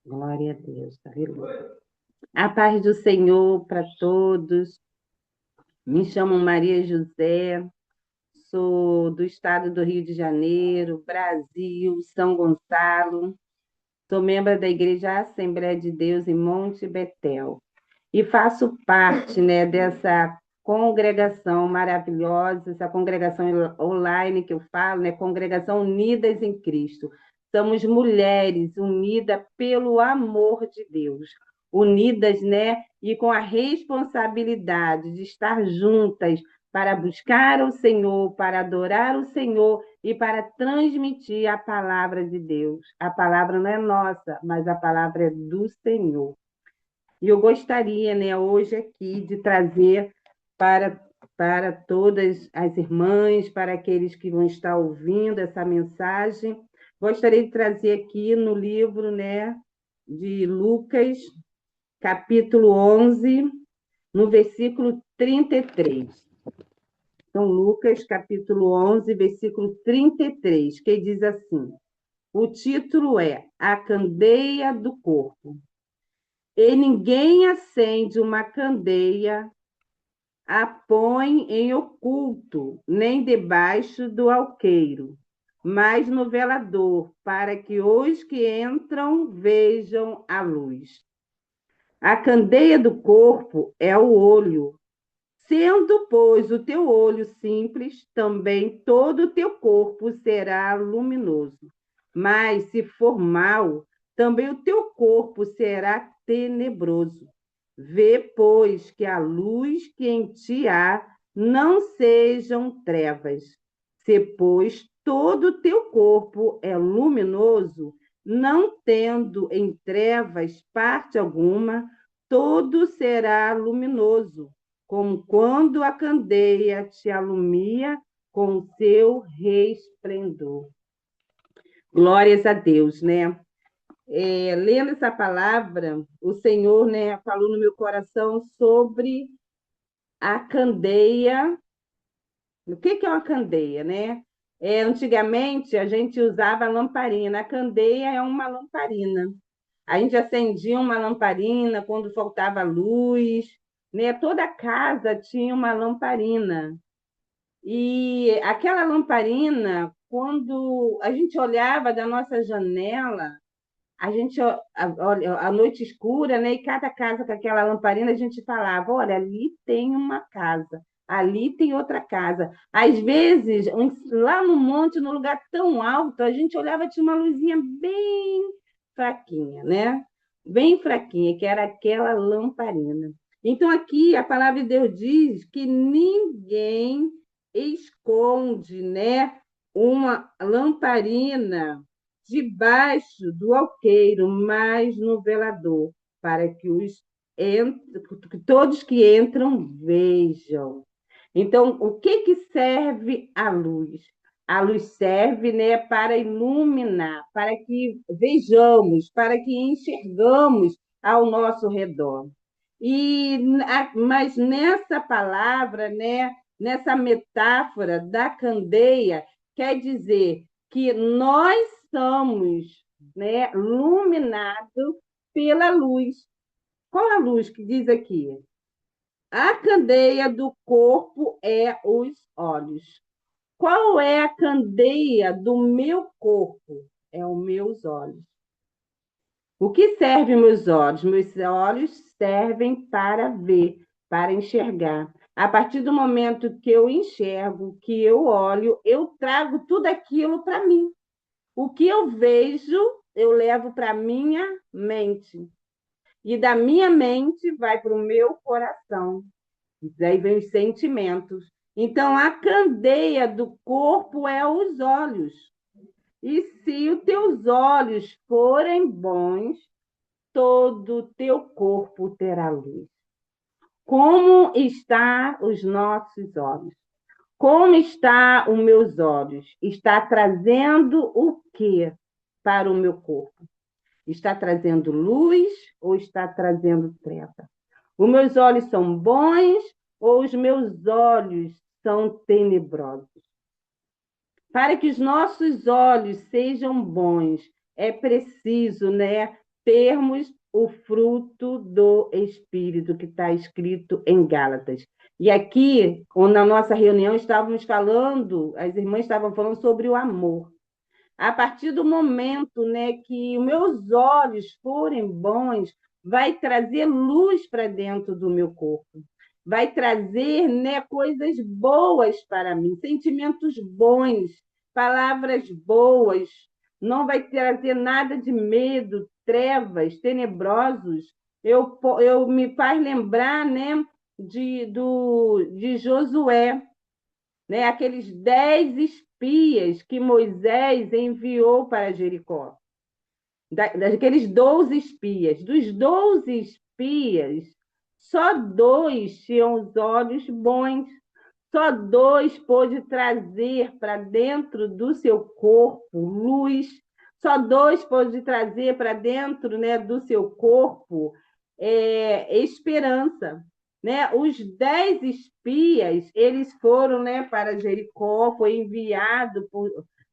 Glória a Deus, aleluia. A paz do Senhor para todos. Me chamo Maria José, sou do estado do Rio de Janeiro, Brasil, São Gonçalo. Sou membro da Igreja Assembleia de Deus em Monte Betel e faço parte, né, dessa congregação maravilhosa, essa congregação online que eu falo, né, Congregação Unidas em Cristo. Somos mulheres unidas pelo amor de Deus, unidas, né, e com a responsabilidade de estar juntas para buscar o Senhor, para adorar o Senhor e para transmitir a palavra de Deus. A palavra não é nossa, mas a palavra é do Senhor. E eu gostaria, né, hoje aqui, de trazer para, para todas as irmãs, para aqueles que vão estar ouvindo essa mensagem, gostaria de trazer aqui no livro, né, de Lucas, capítulo 11, no versículo 33. Então, Lucas, capítulo 11, versículo 33, que diz assim: o título é A Candeia do Corpo. E ninguém acende uma candeia, a põe em oculto, nem debaixo do alqueiro, mas no velador, para que os que entram vejam a luz. A candeia do corpo é o olho. Sendo, pois, o teu olho simples, também todo o teu corpo será luminoso. Mas, se for mau, também o teu corpo será tenebroso. Vê, pois, que a luz que em ti há não sejam trevas. Se, pois, todo o teu corpo é luminoso, não tendo em trevas parte alguma, todo será luminoso como quando a candeia te alumia com seu resplendor. Glórias a Deus, né? Lendo essa palavra, o Senhor, né, falou no meu coração sobre a candeia. O que é uma candeia, né? Antigamente, a gente usava lamparina. A candeia é uma lamparina. A gente acendia uma lamparina quando faltava luz, né? Toda casa tinha uma lamparina. E aquela lamparina, quando a gente olhava da nossa janela, a gente, a noite escura, né? E cada casa com aquela lamparina, a gente falava: olha, ali tem uma casa, ali tem outra casa. Às vezes, lá no monte, num lugar tão alto, a gente olhava, tinha uma luzinha bem fraquinha, né? Bem fraquinha, que era aquela lamparina. Então, aqui a palavra de Deus diz que ninguém esconde, né, uma lamparina debaixo do alqueiro, mas no velador, para que que todos que entram vejam. Então, o que que serve a luz? A luz serve, né, para iluminar, para que vejamos, para que enxergamos ao nosso redor. Mas nessa palavra, né, nessa metáfora da candeia, quer dizer que nós somos, né, iluminados pela luz. Qual a luz que diz aqui? A candeia do corpo é os olhos. Qual é a candeia do meu corpo? É os meus olhos. O que servem meus olhos? Meus olhos servem para ver, para enxergar. A partir do momento que eu enxergo, que eu olho, eu trago tudo aquilo para mim. O que eu vejo, eu levo para a minha mente. E da minha mente vai para o meu coração. Daí vem os sentimentos. Então, a candeia do corpo é os olhos. E se os teus olhos forem bons, todo o teu corpo terá luz. Como estão os nossos olhos? Como está os meus olhos? Está trazendo o que para o meu corpo? Está trazendo luz ou está trazendo treva? Os meus olhos são bons ou os meus olhos são tenebrosos? Para que os nossos olhos sejam bons, é preciso, né, termos o fruto do Espírito, que está escrito em Gálatas. E aqui, na nossa reunião, estávamos falando, as irmãs estavam falando sobre o amor. A partir do momento, né, que os meus olhos forem bons, vai trazer luz para dentro do meu corpo. Vai trazer, né, coisas boas para mim, sentimentos bons, palavras boas. Não vai trazer nada de medo, trevas, tenebrosos. Eu me faz lembrar, né, de Josué, né? Aqueles 10 espias que Moisés enviou para Jericó. Daqueles 12 espias. Dos 12 espias, só dois tinham os olhos bons. Só dois pôde trazer para dentro do seu corpo luz. Só dois pôde trazer para dentro, né, do seu corpo esperança. Né? Os 10 espias, eles foram, né, para Jericó, foi enviado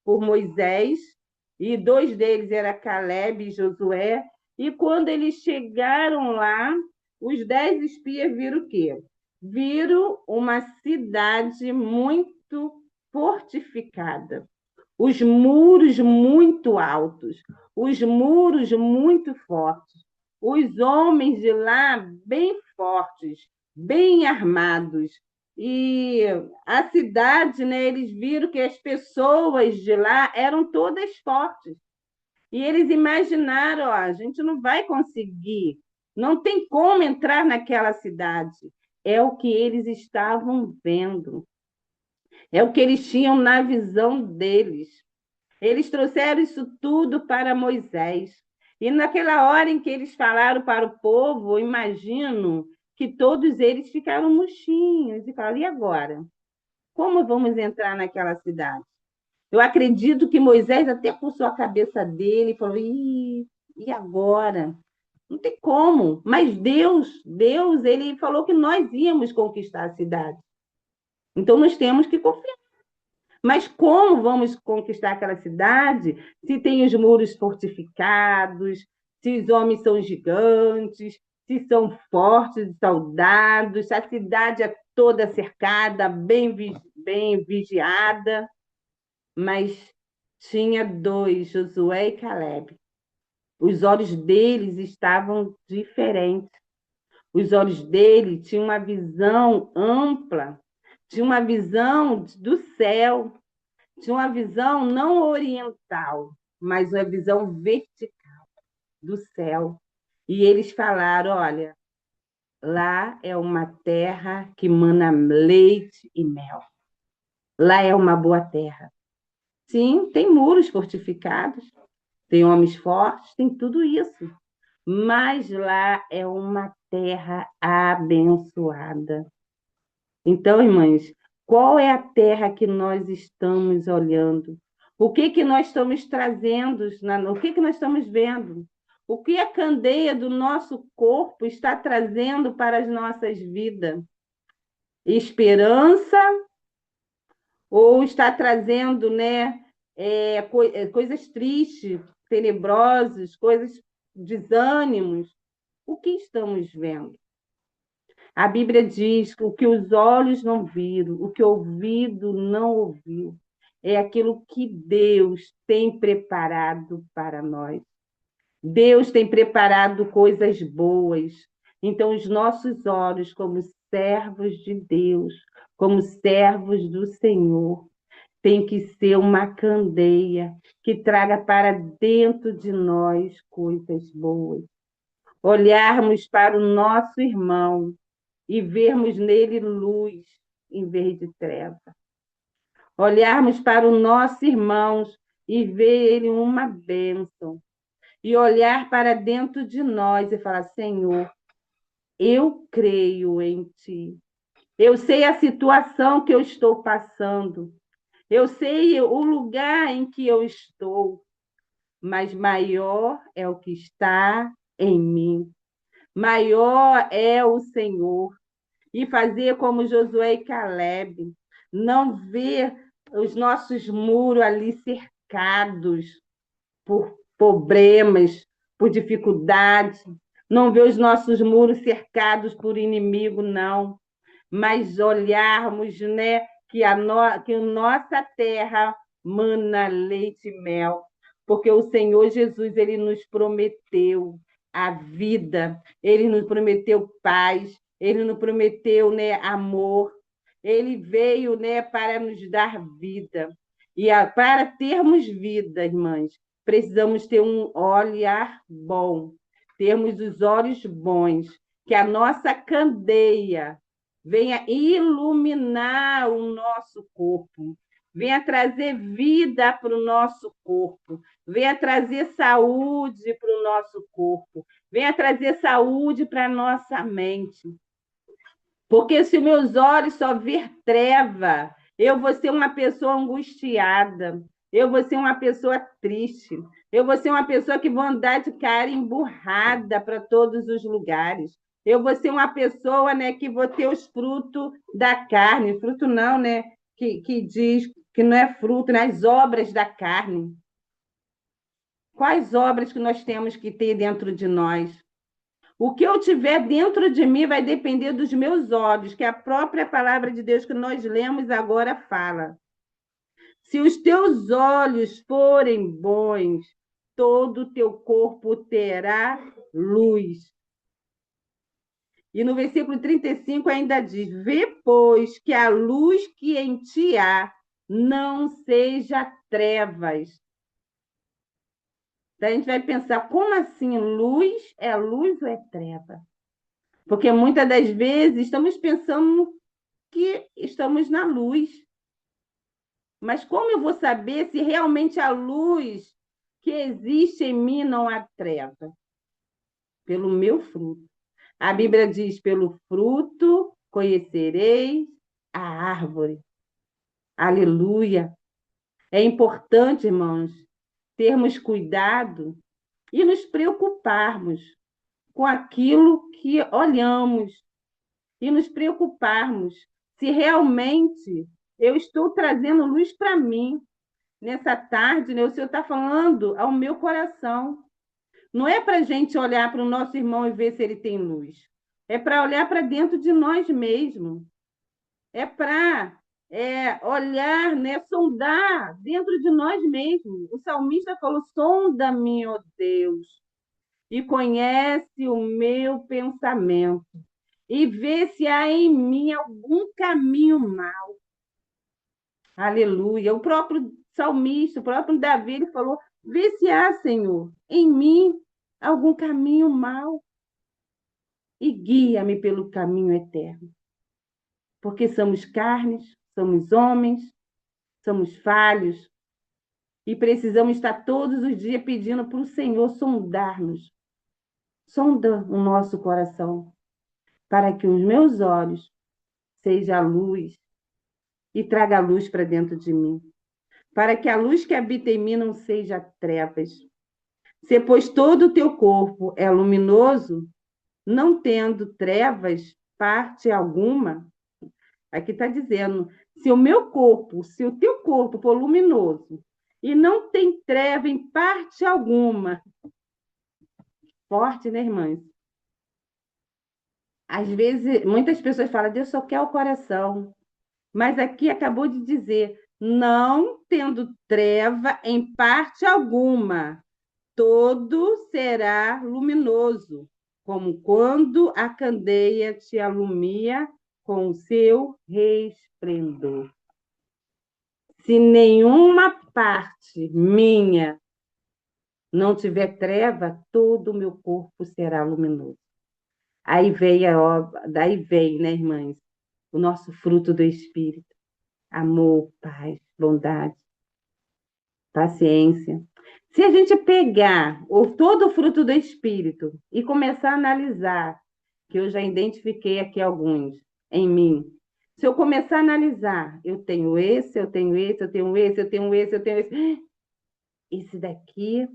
por Moisés, e dois deles eram Caleb e Josué, e quando eles chegaram lá, os 10 espias viram o quê? Viram uma cidade muito fortificada, os muros muito altos, os muros muito fortes, os homens de lá bem fortes, bem armados. E a cidade, né, eles viram que as pessoas de lá eram todas fortes. E eles imaginaram, ó, a gente não vai conseguir, não tem como entrar naquela cidade. É o que eles estavam vendo, é o que eles tinham na visão deles. Eles trouxeram isso tudo para Moisés. E naquela hora em que eles falaram para o povo, eu imagino que todos eles ficaram murchinhos e falaram: e agora? Como vamos entrar naquela cidade? Eu acredito que Moisés até puxou a cabeça dele e falou: e agora? Não tem como. Mas Deus, ele falou que nós íamos conquistar a cidade. Então nós temos que confiar. Mas como vamos conquistar aquela cidade se tem os muros fortificados, se os homens são gigantes, se são fortes e soldados, se a cidade é toda cercada, bem vigiada? Mas tinha dois, Josué e Caleb. Os olhos deles estavam diferentes. Os olhos dele tinham uma visão ampla, tinha uma visão do céu, tinha uma visão não oriental, mas uma visão vertical do céu. E eles falaram: olha, lá é uma terra que mana leite e mel. Lá é uma boa terra. Sim, tem muros fortificados, tem homens fortes, tem tudo isso. Mas lá é uma terra abençoada. Então, irmãs, qual é a terra que nós estamos olhando? O que que nós estamos trazendo? O que que nós estamos vendo? O que a candeia do nosso corpo está trazendo para as nossas vidas? Esperança ou está trazendo, né, coisas tristes, tenebrosas, coisas desânimos? O que estamos vendo? A Bíblia diz que o que os olhos não viram, o que o ouvido não ouviu, é aquilo que Deus tem preparado para nós. Deus tem preparado coisas boas. Então, os nossos olhos, como servos de Deus, como servos do Senhor, tem que ser uma candeia que traga para dentro de nós coisas boas. Olharmos para o nosso irmão e vermos nele luz em vez de treva. Olharmos para o nosso irmão e ver ele uma bênção. E olhar para dentro de nós e falar: Senhor, eu creio em Ti. Eu sei a situação que eu estou passando. Eu sei o lugar em que eu estou. Mas maior é o que está em mim. Maior é o Senhor. E fazer como Josué e Caleb, não ver os nossos muros ali cercados por problemas, por dificuldade, não ver os nossos muros cercados por inimigo, não, mas olharmos, né, que a nossa terra mana leite e mel, porque o Senhor Jesus, ele nos prometeu a vida, ele nos prometeu paz, ele nos prometeu, né, amor, ele veio, né, para nos dar vida. Para termos vida, irmãs, precisamos ter um olhar bom, termos os olhos bons, que a nossa candeia venha iluminar o nosso corpo, venha trazer vida para o nosso corpo, venha trazer saúde para o nosso corpo, venha trazer saúde para a nossa mente. Porque se meus olhos só ver treva, eu vou ser uma pessoa angustiada, eu vou ser uma pessoa triste, eu vou ser uma pessoa que vou andar de cara emburrada para todos os lugares. Eu vou ser uma pessoa, né, que vou ter os frutos da carne, fruto não, né, que diz que não é fruto, né, as obras da carne. Quais obras que nós temos que ter dentro de nós? O que eu tiver dentro de mim vai depender dos meus olhos, que a própria palavra de Deus que nós lemos agora fala. Se os teus olhos forem bons, todo o teu corpo terá luz. E no versículo 35 ainda diz: vê, pois, que a luz que em ti há não seja trevas. Então a gente vai pensar, como assim? Luz é luz ou é treva? Porque muitas das vezes estamos pensando que estamos na luz. Mas como eu vou saber se realmente a luz que existe em mim não há treva? Pelo meu fruto. A Bíblia diz: pelo fruto conhecereis a árvore. Aleluia. É importante, irmãos, termos cuidado e nos preocuparmos com aquilo que olhamos e nos preocuparmos se realmente eu estou trazendo luz para mim. Nessa tarde, né, o Senhor está falando ao meu coração. Não é para a gente olhar para o nosso irmão e ver se ele tem luz. É para olhar para dentro de nós mesmos. É para olhar, né, sondar dentro de nós mesmos. O salmista falou: sonda-me, ó Deus, e conhece o meu pensamento, e vê se há em mim algum caminho mau. Aleluia. O próprio salmista, o próprio Davi, ele falou: vê se há, Senhor, em mim algum caminho mau e guia-me pelo caminho eterno. Porque somos carnes, somos homens, somos falhos e precisamos estar todos os dias pedindo para o Senhor sondar-nos, sonda o nosso coração, para que os meus olhos sejam a luz e traga a luz para dentro de mim, para que a luz que habita em mim não seja trevas. Se, pois, todo o teu corpo é luminoso, não tendo trevas parte alguma, aqui está dizendo, se o meu corpo, se o teu corpo for luminoso e não tem treva em parte alguma, forte, né, irmãs? Às vezes, muitas pessoas falam, Deus só quer o coração, mas aqui acabou de dizer, não tendo treva em parte alguma, todo será luminoso, como quando a candeia te alumia com o seu resplendor. Se nenhuma parte minha não tiver treva, todo o meu corpo será luminoso. Aí vem daí vem, né, irmãs, o nosso fruto do Espírito: amor, paz, bondade, paciência. Se a gente pegar todo o fruto do Espírito e começar a analisar, que eu já identifiquei aqui alguns em mim, se eu começar a analisar, eu tenho esse, eu tenho esse, eu tenho esse, eu tenho esse, eu tenho esse daqui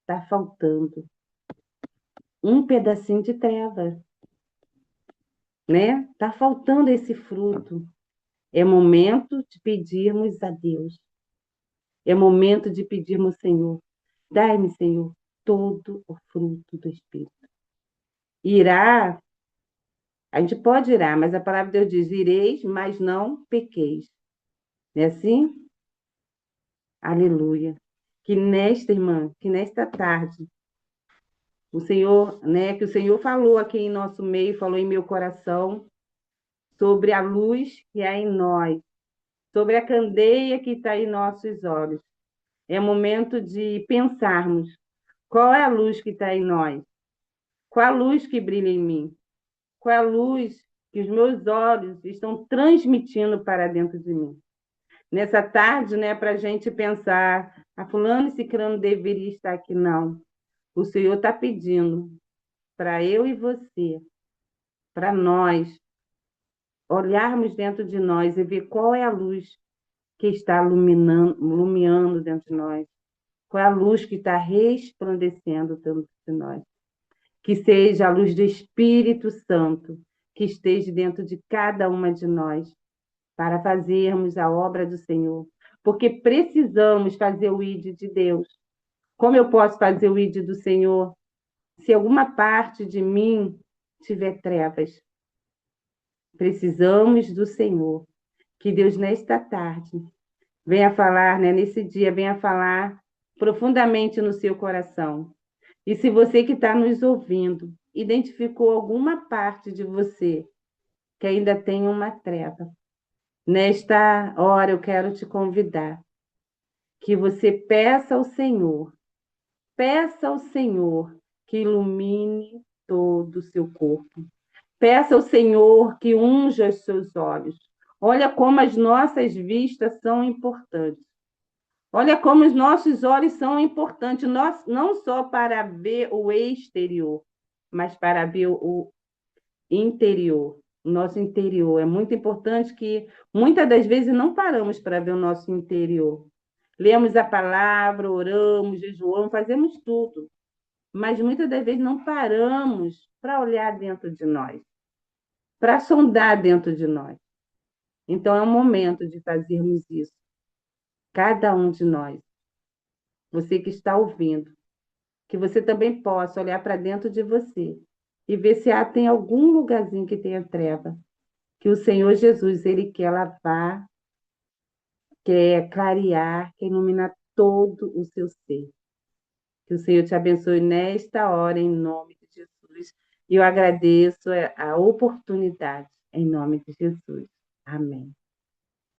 está faltando um pedacinho de treva, né? Está faltando esse fruto. É momento de pedirmos a Deus. É momento de pedirmos, Senhor, dai-me, Senhor, todo o fruto do Espírito. Irá, a gente pode irar, mas a palavra de Deus diz: ireis, mas não pequeis. Não é assim? Aleluia. Que nesta, irmã, que nesta tarde, o Senhor, né, que o Senhor falou aqui em nosso meio, falou em meu coração, sobre a luz que há em nós, sobre a candeia que está em nossos olhos. É momento de pensarmos qual é a luz que está em nós, qual a luz que brilha em mim, qual é a luz que os meus olhos estão transmitindo para dentro de mim. Nessa tarde, né, para a gente pensar, a fulano e ciclano deveria estar aqui, não. O Senhor está pedindo para eu e você, para nós, olharmos dentro de nós e ver qual é a luz que está iluminando dentro de nós, qual é a luz que está resplandecendo dentro de nós. Que seja a luz do Espírito Santo que esteja dentro de cada uma de nós, para fazermos a obra do Senhor, porque precisamos fazer o ID de Deus. Como eu posso fazer o ID do Senhor se alguma parte de mim tiver trevas? Precisamos do Senhor. Que Deus, nesta tarde, venha falar, né, nesse dia, venha falar profundamente no seu coração. E se você que está nos ouvindo identificou alguma parte de você que ainda tem uma treva, nesta hora eu quero te convidar que você peça ao Senhor que ilumine todo o seu corpo. Peça ao Senhor que unja os seus olhos. Olha como as nossas vistas são importantes. Olha como os nossos olhos são importantes, não só para ver o exterior, mas para ver o interior, o nosso interior. É muito importante que muitas das vezes não paramos para ver o nosso interior. Lemos a palavra, oramos, jejuamos, fazemos tudo, mas muitas das vezes não paramos para olhar dentro de nós, para sondar dentro de nós. Então é o momento de fazermos isso, cada um de nós. Você que está ouvindo, que você também possa olhar para dentro de você e ver se tem algum lugarzinho que tenha treva, que o Senhor Jesus, ele quer lavar, quer clarear, quer iluminar todo o seu ser. Que o Senhor te abençoe nesta hora, em nome de Jesus. E eu agradeço a oportunidade, em nome de Jesus. Amém.